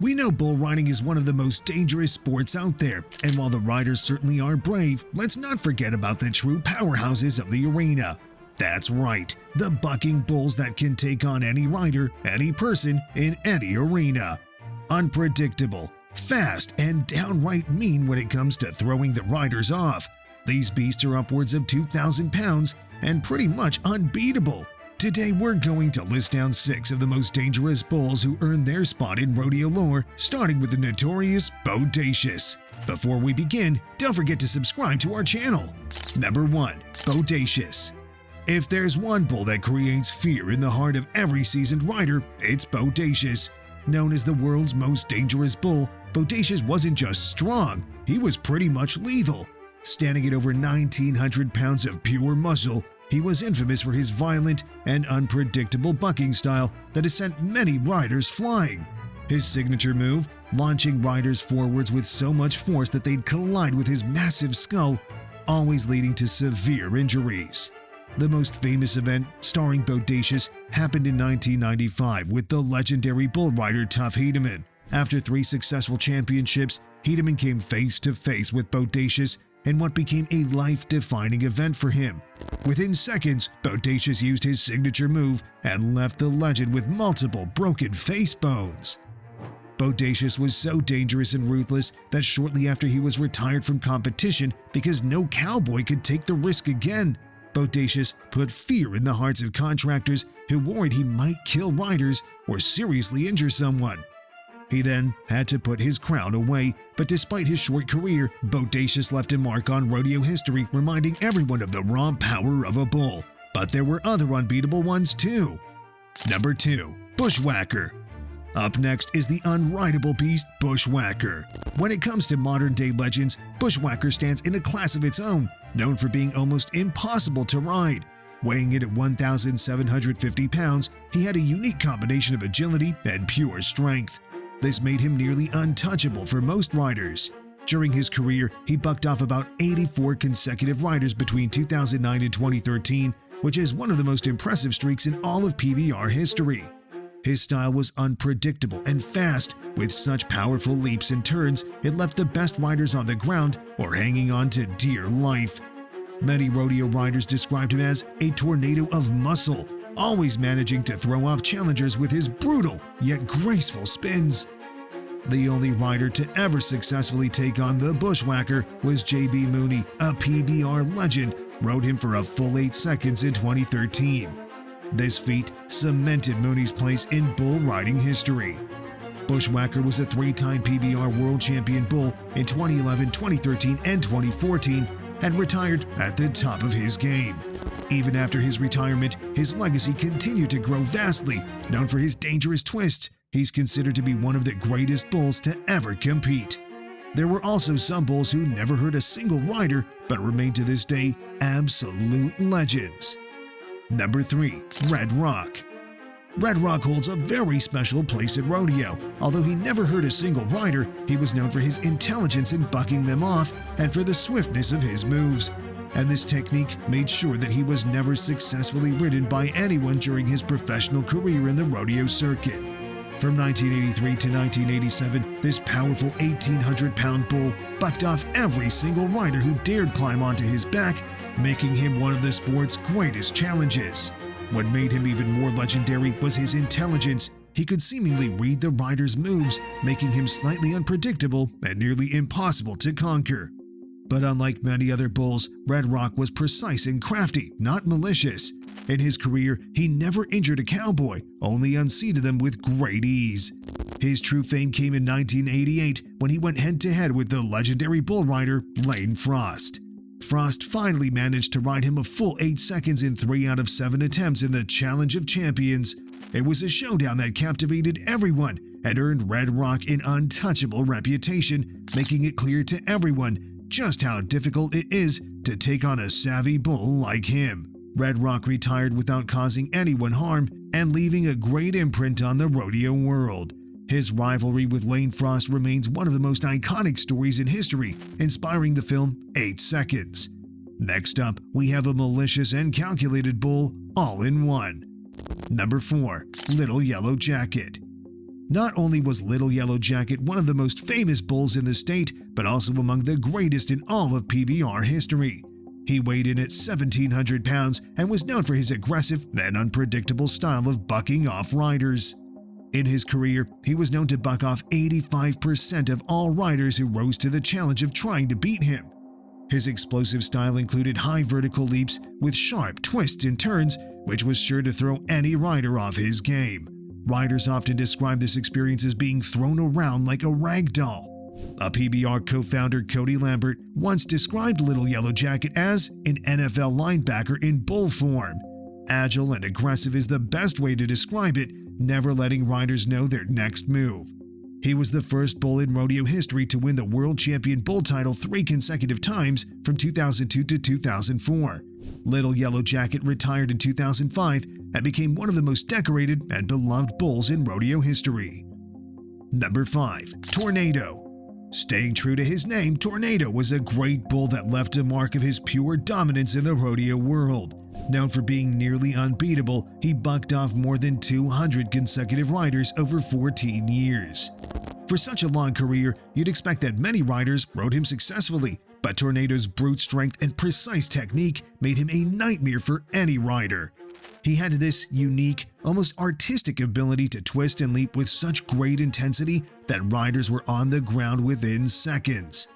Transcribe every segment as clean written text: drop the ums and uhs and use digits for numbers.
We know bull riding is one of the most dangerous sports out there, and while the riders certainly are brave, let's not forget about the true powerhouses of the arena. That's right, the bucking bulls that can take on any rider, any person, in any arena. Unpredictable, fast, and downright mean when it comes to throwing the riders off. These beasts are upwards of 2,000 pounds and pretty much unbeatable. Today we're going to list down 6 of the most dangerous bulls who earned their spot in rodeo lore, starting with the notorious Bodacious. Before we begin, don't forget to subscribe to our channel. Number 1. Bodacious. If there's one bull that creates fear in the heart of every seasoned rider, it's Bodacious. Known as the world's most dangerous bull, Bodacious wasn't just strong, he was pretty much lethal. Standing at over 1,900 pounds of pure muscle, he was infamous for his violent and unpredictable bucking style that has sent many riders flying. His signature move, launching riders forwards with so much force that they'd collide with his massive skull, always leading to severe injuries. The most famous event starring Bodacious happened in 1995 with the legendary bull rider Tuff Hedeman. After 3 successful championships, Hedeman came face to face with Bodacious in what became a life-defining event for him. Within seconds, Bodacious used his signature move and left the legend with multiple broken face bones. Bodacious was so dangerous and ruthless that shortly after he was retired from competition because no cowboy could take the risk again, Bodacious put fear in the hearts of contractors who worried he might kill riders or seriously injure someone. He then had to put his crown away, but despite his short career, Bodacious left a mark on rodeo history, reminding everyone of the raw power of a bull. But there were other unbeatable ones too. Number 2. Bushwacker. Up next is the unrideable beast Bushwacker. When it comes to modern-day legends, Bushwacker stands in a class of its own, known for being almost impossible to ride. Weighing in at 1,750 pounds, he had a unique combination of agility and pure strength. This made him nearly untouchable for most riders. During his career, he bucked off about 84 consecutive riders between 2009 and 2013, which is one of the most impressive streaks in all of PBR history. His style was unpredictable and fast. With such powerful leaps and turns, it left the best riders on the ground or hanging on to dear life. Many rodeo riders described him as a tornado of muscle, always managing to throw off challengers with his brutal yet graceful spins. The only rider to ever successfully take on the Bushwacker was J.B. Mooney, a PBR legend, rode him for a full 8 seconds in 2013. This feat cemented Mooney's place in bull riding history. Bushwacker was a 3-time PBR World Champion bull in 2011, 2013, and 2014, and retired at the top of his game. Even after his retirement, his legacy continued to grow vastly. Known for his dangerous twists, he's considered to be one of the greatest bulls to ever compete. There were also some bulls who never hurt a single rider, but remain to this day absolute legends. Number 3. Red Rock. Red Rock holds a very special place at rodeo. Although he never hurt a single rider, he was known for his intelligence in bucking them off and for the swiftness of his moves. And this technique made sure that he was never successfully ridden by anyone during his professional career in the rodeo circuit. From 1983 to 1987, this powerful 1,800-pound bull bucked off every single rider who dared climb onto his back, making him one of the sport's greatest challenges. What made him even more legendary was his intelligence. He could seemingly read the rider's moves, making him slightly unpredictable and nearly impossible to conquer. But unlike many other bulls, Red Rock was precise and crafty, not malicious. In his career, he never injured a cowboy, only unseated them with great ease. His true fame came in 1988 when he went head-to-head with the legendary bull rider Lane Frost. Frost finally managed to ride him a full 8 seconds in 3 out of 7 attempts in the Challenge of Champions. It was a showdown that captivated everyone and earned Red Rock an untouchable reputation, making it clear to everyone just how difficult it is to take on a savvy bull like him. Red Rock retired without causing anyone harm and leaving a great imprint on the rodeo world. His rivalry with Lane Frost remains one of the most iconic stories in history, inspiring the film 8 Seconds. Next up, we have a malicious and calculated bull all in one. Number 4. Little Yellow Jacket. Not only was Little Yellow Jacket one of the most famous bulls in the state, but also among the greatest in all of PBR history. He weighed in at 1,700 pounds and was known for his aggressive and unpredictable style of bucking off riders. In his career, he was known to buck off 85% of all riders who rose to the challenge of trying to beat him. His explosive style included high vertical leaps with sharp twists and turns, which was sure to throw any rider off his game. Riders often describe this experience as being thrown around like a rag doll. A PBR co-founder, Cody Lambert, once described Little Yellow Jacket as an NFL linebacker in bull form. Agile and aggressive is the best way to describe it, never letting riders know their next move. He was the first bull in rodeo history to win the World Champion Bull title 3 consecutive times from 2002 to 2004. Little Yellow Jacket retired in 2005 and became one of the most decorated and beloved bulls in rodeo history. Number 5. Tornado. Staying true to his name, Tornado was a great bull that left a mark of his pure dominance in the rodeo world. Known for being nearly unbeatable, he bucked off more than 200 consecutive riders over 14 years. For such a long career, you'd expect that many riders rode him successfully, but Tornado's brute strength and precise technique made him a nightmare for any rider. He had this unique, almost artistic ability to twist and leap with such great intensity that riders were on the ground within seconds.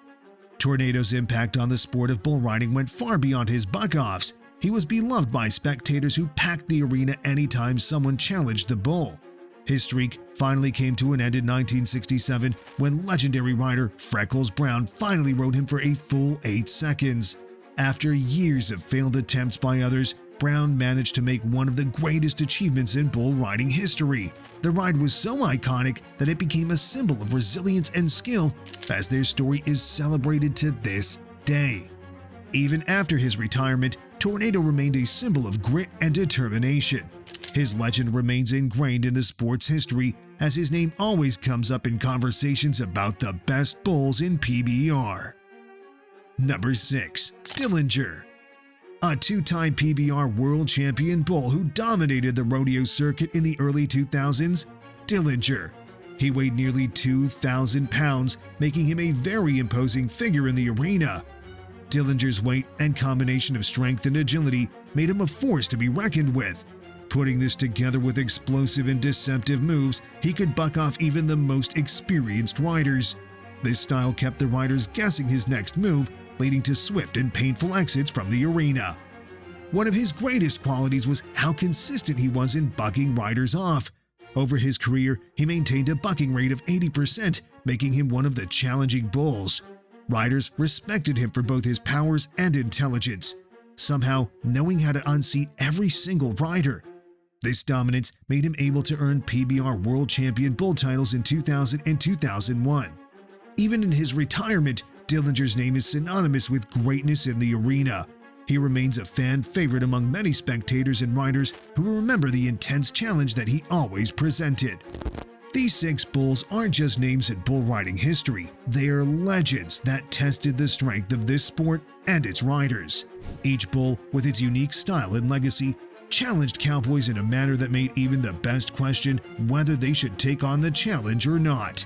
Tornado's impact on the sport of bull riding went far beyond his buck-offs. He was beloved by spectators who packed the arena anytime someone challenged the bull. His streak finally came to an end in 1967 when legendary rider Freckles Brown finally rode him for a full 8 seconds. After years of failed attempts by others, Brown managed to make one of the greatest achievements in bull riding history. The ride was so iconic that it became a symbol of resilience and skill, as their story is celebrated to this day. Even after his retirement, Tornado remained a symbol of grit and determination. His legend remains ingrained in the sport's history, as his name always comes up in conversations about the best bulls in PBR. Number 6. Dillinger. A 2-time PBR world champion bull who dominated the rodeo circuit in the early 2000s, Dillinger. He weighed nearly 2,000 pounds, making him a very imposing figure in the arena. Dillinger's weight and combination of strength and agility made him a force to be reckoned with. Putting this together with explosive and deceptive moves, he could buck off even the most experienced riders. This style kept the riders guessing his next move, leading to swift and painful exits from the arena. One of his greatest qualities was how consistent he was in bucking riders off. Over his career, he maintained a bucking rate of 80%, making him one of the challenging bulls. Riders respected him for both his powers and intelligence, somehow knowing how to unseat every single rider. This dominance made him able to earn PBR World Champion Bull titles in 2000 and 2001. Even in his retirement, Dillinger's name is synonymous with greatness in the arena. He remains a fan favorite among many spectators and riders who remember the intense challenge that he always presented. These 6 bulls aren't just names in bull riding history, they are legends that tested the strength of this sport and its riders. Each bull, with its unique style and legacy, challenged cowboys in a manner that made even the best question whether they should take on the challenge or not.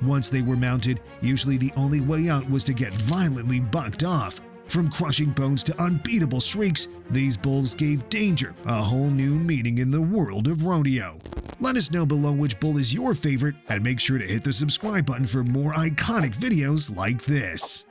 Once they were mounted, usually the only way out was to get violently bucked off. From crushing bones to unbeatable shrieks, these bulls gave danger a whole new meaning in the world of rodeo. Let us know below which bull is your favorite, and make sure to hit the subscribe button for more iconic videos like this.